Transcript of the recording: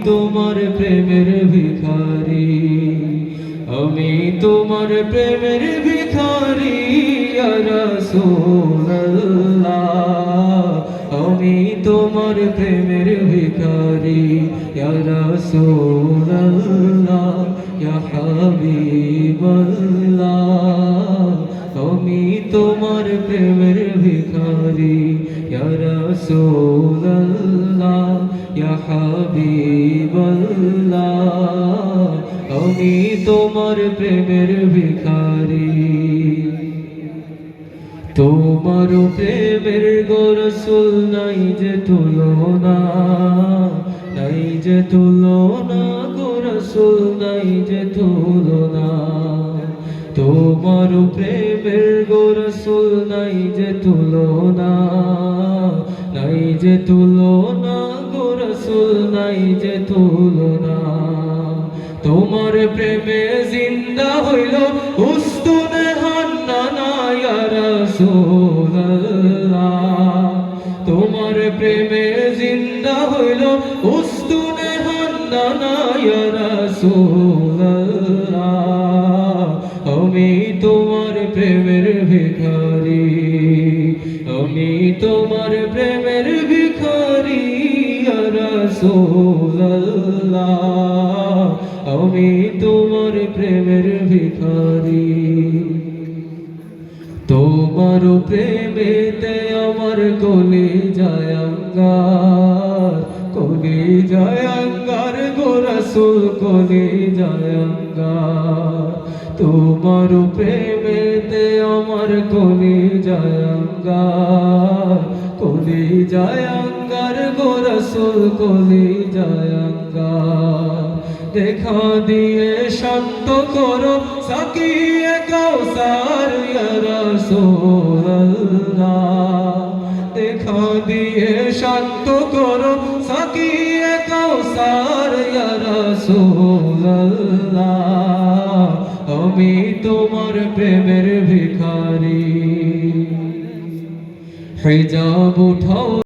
তোমার প্রেমের ভিখারি, আমি তোমার প্রেমের ভিখারি ইয়া রাসূলুল্লাহ, আমি তোমার প্রেমের ভিখারি ইয়া রাসূলুল্লাহ ইয়া হাবিবাল্লাহ, আমি তোমার প্রেমের ভিখারি ইয়া রাসূলুল্লাহ ইয়া হাবিবাল্লাহ, আমি তোমার প্রেমের ভিখারি। তোমার প্রেমের গো রাসূল নাই যে তুলনা, নাই যে তুলনা গো রাসূল নাই যে তুলনা, তোমার প্রেমের গো রাসূল নাই যে তুলনা, নাই যে তুলনা গো রাসূল নাই যে তুলনা, তোমার প্রেমে জিন্দা হইল উস্তুনে হান্নানা ইয়া রাসূলুল্লাহ, তোমার প্রেমে জিন্দা হইল উস্তুনে হান্নানা ইয়া রাসূলুল্লাহ, আমি তোমার প্রেমের ভিখারি, আমি তোমার প্রেমের ভিখারি ইয়া রাসূলুল্লাহ, আমি তোমার প্রেমের ভিখারি। তোমার প্রেমেতে আমার কলিজায় আঙ্গার, কলিজায় আঙ্গার গো রাসূল কলিজায় আঙ্গার, তোমার প্রেমেতে আমার কলিজায় আঙ্গার, কলিজায় আঙ্গার গো রাসূল কলিজায় আঙ্গার, দেখা দিয়ে শান্ত করো সাকিয়ে কাউসার ইয়া রাসূলুল্লাহ, দেখা দিয়ে শান্ত করো সাকিয়ে কাউসার ইয়া রাসূলুল্লাহ, আমি তোমার প্রেমের ভিখারি। হিজাব উঠাও